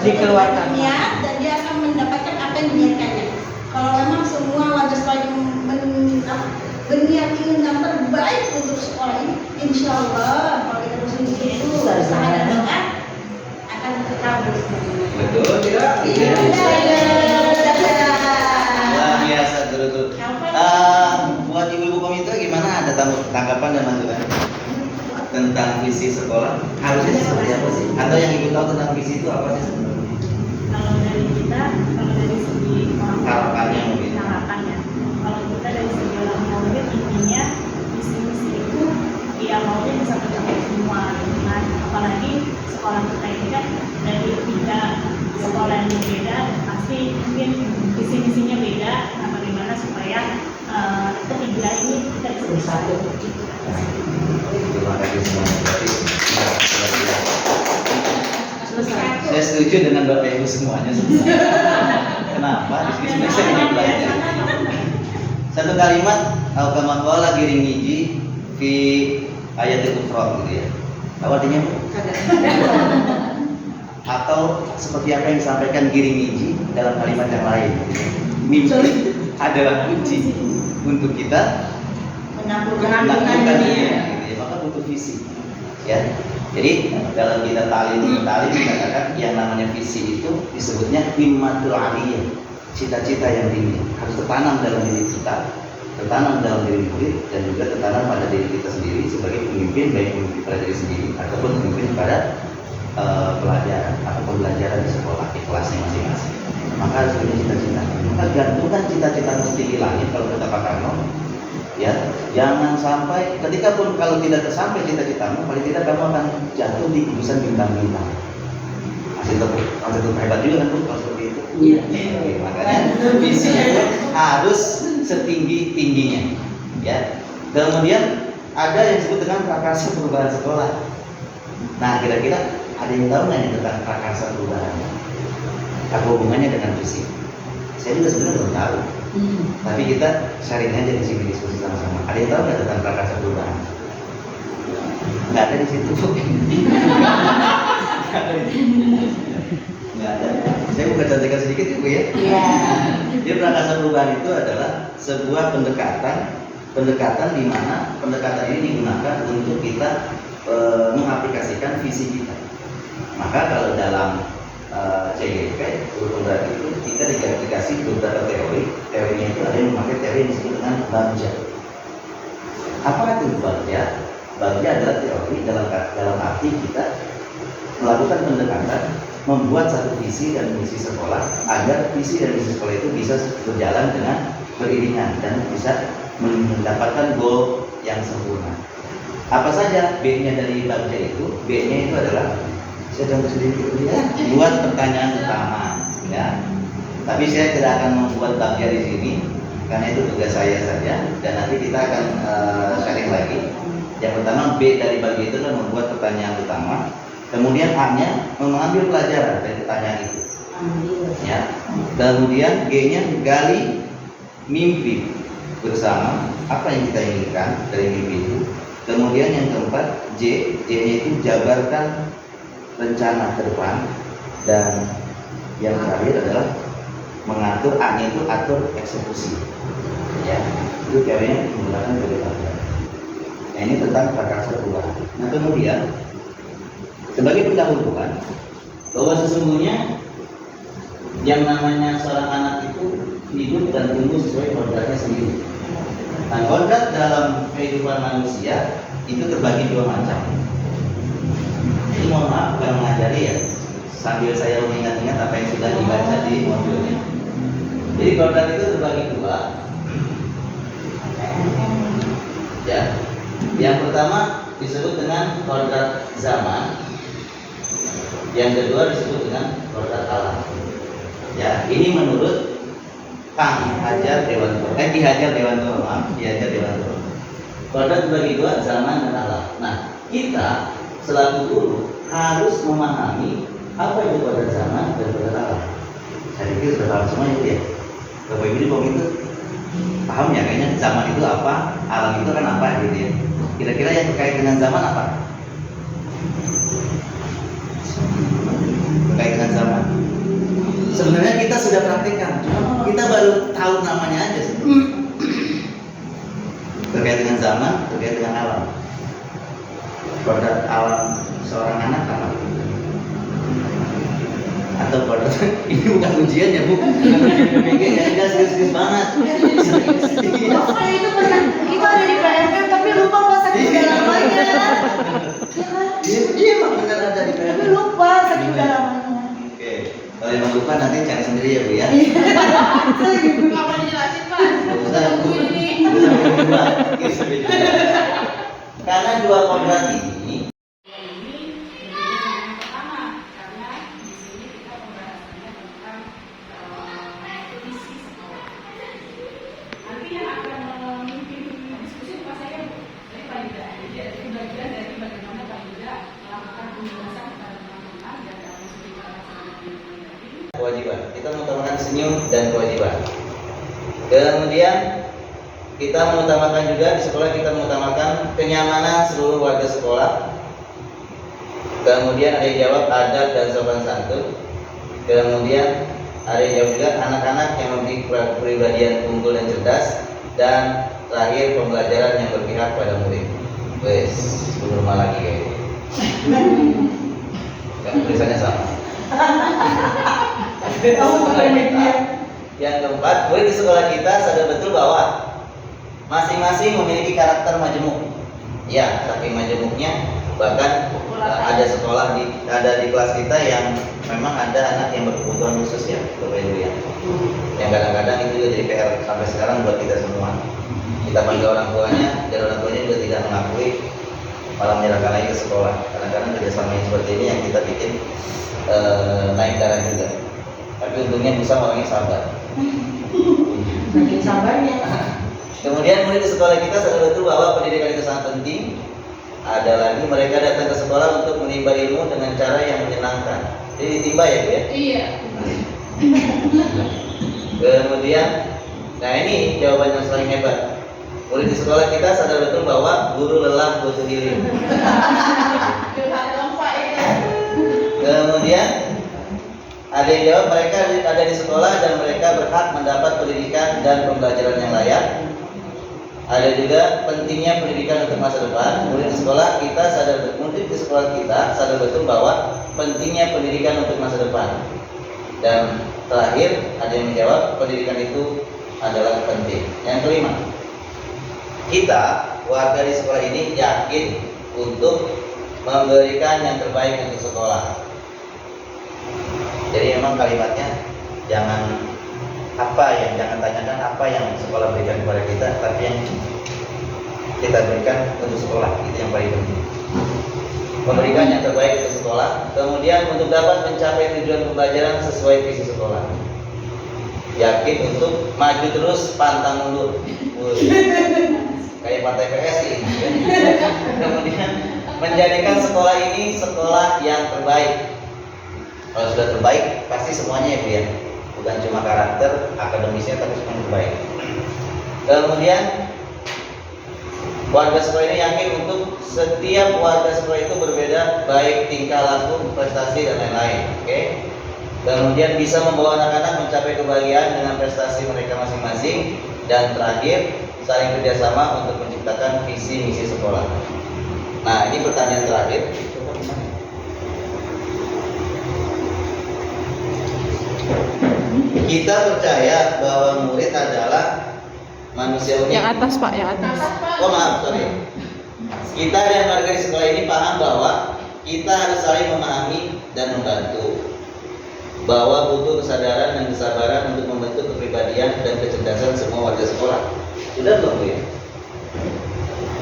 dikeluarkan niat dan dia akan mendapatkan apa yang diniatkannya. Kalau memang semua lantas lagi berniat ingin yang terbaik untuk sekolah ini, insya Allah kalau kita bersungguh itu usaha dan doa akan terkabul. Betul tidak? Iya. Luar biasa betul. Buat ibu-ibu komite gimana, ada tanggapan dan masukan tentang visi sekolah? Harusnya seperti apa sih? Atau yang ibu tahu tentang visi itu apa sih sebenarnya? Kalau dari kita, kalau dari segi orang tua, Harapannya mungkin. harapannya. Kalau kita dari segi orang tua mungkin intinya misi-misi itu ya maunya bisa tercapai semua gitu kan. Apalagi sekolah kita ini kan dari 3 sekolah yang berbeda, pasti mungkin visi-misinya beda. Nah, bagaimana supaya ketiga ini kita bisa bersatu. Terima kasih semuanya. Saya setuju dengan Bapak Ibu semuanya sebenarnya. Kenapa? Diskusi saya ini belajar. Satu kalimat kama qala giring hiji fi ayatul ukhra gitu ya. Apa artinya? Atau seperti apa yang disampaikan giring hiji dalam kalimat yang lain. Mimpi adalah kunci untuk kita menaklukkan dunia, gitu ya. Maka butuh visi, ya. Jadi dalam kita talim dikatakan yang namanya visi itu disebutnya himmatul aliyah, cita-cita yang tinggi harus tertanam dalam diri kita, tertanam dalam diri murid dan juga tertanam pada diri kita sendiri sebagai pemimpin, baik pemimpin pada diri sendiri ataupun pemimpin pada pelajaran atau pembelajaran di sekolah di kelasnya masing-masing. Maka harus punya cita-cita. Maka gantungkan cita-cita setinggi langit kalau kata Pak Karno. Ya, jangan sampai ketika pun kalau tidak tersampai cita-citamu, paling tidak kamu akan jatuh di gugusan bintang-bintang. Masih tetap hebat juga kan Bu kalau seperti itu. Iya. Oke, makanya visi itu harus setinggi-tingginya. Ya. Kemudian ada yang disebut dengan prakarsa perubahan sekolah. Nah, kira-kira ada yang tahu nggak nih tentang prakarsa perubahan? Apa hubungannya dengan visi? Saya juga sebenarnya belum tahu. Tapi kita sharing aja di sini, diskusi sama-sama. Ada yang tahu nggak tentang prakarsa perubahan? Nggak ada di situ. Nggak ada. Saya buka contekan sedikit ya Bu ya. Iya. Jadi prakarsa perubahan itu adalah sebuah pendekatan di mana pendekatan ini digunakan untuk kita mengaplikasikan visi kita. Maka kalau dalam CGP kurikulum berat itu kita dikasih beberapa teorinya itu ada yang memakai teori yang disebut dengan bagja. Apa itu bagja? Bagja adalah teori dalam arti kita melakukan pendekatan membuat satu visi dan misi sekolah agar visi dan misi sekolah itu bisa berjalan dengan beriringan dan bisa mendapatkan goal yang sempurna. Apa saja B-nya dari bagja itu? B-nya itu adalah saya contoh sedikit ya, buat pertanyaan utama, ya. Tapi saya tidak akan membuat bagja di sini karena itu tugas saya saja dan nanti kita akan sharing lagi. Yang pertama B dari bagja itu adalah membuat pertanyaan utama, kemudian A-nya mengambil pelajaran dari pertanyaan itu, ya. Kemudian G-nya gali mimpi bersama apa yang kita inginkan dari mimpi itu. Kemudian yang keempat J-nya itu jabarkan rencana ke depan, dan yang terakhir adalah mengatur A-nya itu atur eksekusi, ya. Itu teorinya menggunakan teori bagja. Nah, ini tentang prakarsa perubahan. Nah, kemudian sebagai pendahuluan bahwa sesungguhnya yang namanya seorang anak itu hidup dan tumbuh sesuai kodratnya sendiri. Nah, kodrat dalam kehidupan manusia itu terbagi dua macam. Ini mohon maaf bukan mengajari ya, sambil saya mengingat-ingat apa yang sudah dibaca di modulnya. Jadi kodrat itu terbagi dua. Ya, yang pertama disebut dengan kodrat zaman, yang kedua disebut dengan kodrat alam. Ya, ini menurut Kang Hajar Dewanto, Ki Hajar Dewanto, maaf, Ki Hajar Dewanto. Kodrat terbagi dua, zaman dan alam. Nah, kita selaku guru harus memahami apa itu kodrat zaman dan kodrat alam. Saya pikir sudah paham semua itu ya. Bapak Ibu itu paham ya kayaknya zaman itu apa, alam itu kan apa gitu ya. Kira-kira yang terkait dengan zaman apa? Terkait dengan zaman Sebenarnya kita sudah praktekkan, cuma kita baru tahu namanya aja sih. Terkait dengan zaman, terkait dengan alam. Pada alam seorang anak apa? Atau pada ini bukan ujian ya bu, bukan ujian PPG ya, enggak serius banget. Bapak itu pernah kita ada di PMK tapi lupa pas sakit udaramanya. Iya emang benar ada di Tapi PPG. lupa sakit udaramanya. Oke, kalau emang lupa nanti cari sendiri ya bu ya. Apa dijelasin Pak? Usah bu, Ini. karena dua kodrat ini kewajiban. Kita mengutamakan senyum dan kewajiban. Kemudian kita mengutamakan juga di sekolah, kita mengutamakan kenyamanan seluruh warga sekolah. Kemudian ada yang jawab adab dan sopan santun. Kemudian ada yang jawab juga anak-anak yang memiliki kepribadian unggul dan cerdas. Dan terakhir pembelajaran yang berpihak pada murid. Wes, belum rumah lagi kayaknya. Yang tulisannya sama. Yang keempat, murid di sekolah kita sadar betul bahwa masing-masing memiliki karakter majemuk. Ya, saking majemuknya bahkan ada di kelas kita yang memang ada anak yang berkebutuhan khusus ya, Bapak Ibu ya. Yang kadang-kadang itu juga jadi PR sampai sekarang buat kita semua. Kita panggil orang tuanya dan orang tuanya juga tidak mengakui, malah menyerahkan lagi ke sekolah. Kadang-kadang kerjasama yang seperti ini yang kita bikin naik darah juga. Tapi untungnya bisa orangnya sabar. Makin sabarnya. Kemudian murid di sekolah kita sadar betul bahwa pendidikan itu sangat penting. Ada lagi mereka datang ke sekolah untuk menimba ilmu dengan cara yang menyenangkan. Jadi ditimba ya Bu ya? Iya. Kemudian, nah ini jawaban yang paling hebat. Murid di sekolah kita sadar betul bahwa guru lelah butuh healing. Kemudian ada yang jawab mereka ada di sekolah dan mereka berhak mendapat pendidikan dan pembelajaran yang layak. Ada juga pentingnya pendidikan untuk masa depan. Murid di sekolah kita sadar betul bahwa pentingnya pendidikan untuk masa depan. Dan terakhir ada yang menjawab pendidikan itu adalah penting. Yang kelima, kita warga di sekolah ini yakin untuk memberikan yang terbaik untuk sekolah. Jadi memang kalimatnya jangan tanyakan apa yang sekolah berikan kepada kita, tapi yang kita berikan untuk sekolah, itu yang paling penting. Memberikan yang terbaik untuk sekolah, kemudian untuk dapat mencapai tujuan pembelajaran sesuai visi sekolah. Yakin untuk maju terus, pantang mundur. Kayak partai PSI. Kemudian menjadikan sekolah ini sekolah yang terbaik. Kalau sudah terbaik, pasti semuanya ya Bu ya. Bukan cuma karakter, akademisnya, tapi semua terbaik. Kemudian warga sekolah ini yakin untuk setiap warga sekolah itu berbeda, baik tingkah laku, prestasi dan lain-lain. Oke. Kemudian bisa membawa anak-anak mencapai kebahagiaan dengan prestasi mereka masing-masing. Dan terakhir, saling kerjasama untuk menciptakan visi misi sekolah. Nah, ini pertanyaan terakhir. Kita percaya bahwa murid adalah manusia unik. Yang atas Pak, yang atas. Oh maaf, sorry. Kita dan warga di sekolah ini paham bahwa kita harus saling memahami dan membantu. Bahwa butuh kesadaran dan kesabaran untuk membentuk kepribadian dan kecerdasan semua warga sekolah. Sudah belum Bu ya?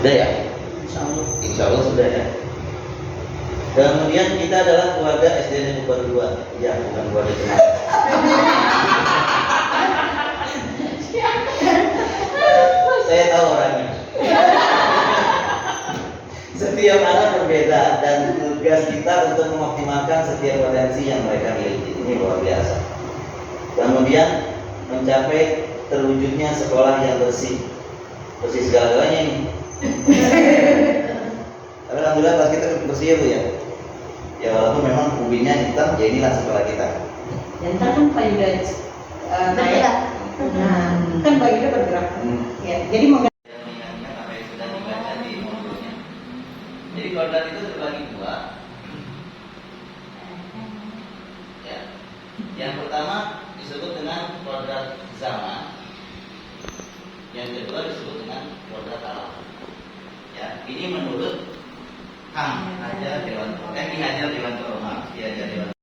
Sudah ya? Insya Allah sudah ya. Kemudian kita adalah keluarga SD Negeri Baru 2. Ya, bukan keluarga cuma. Saya tahu orangnya. Setiap anak berbeda dan tugas kita untuk mengoptimalkan setiap potensi yang mereka miliki. Ini luar biasa. Kemudian mencapai terwujudnya sekolah yang bersih. Bersih segala-galanya ini. Tapi alhamdulillah pas kita bersih ya Bu ya. Ya walaupun memang ubinya hitam, ya inilah sekolah kita. Dan ntar kan Pak Yuda Bergerak. nah, kan Pak Yuda bergerak. Ya, jadi Saya mengingatkan apa yang sudah dibaca di bukunya. Jadi kodrat itu terbagi dua. Ya. Yang pertama disebut dengan kodrat zaman. Yang kedua disebut dengan kodrat alam. Ya, ini menurut Kang Hajar Dewanto. Ki Hajar Dewanto, maaf, Ki Hajar Dewanto.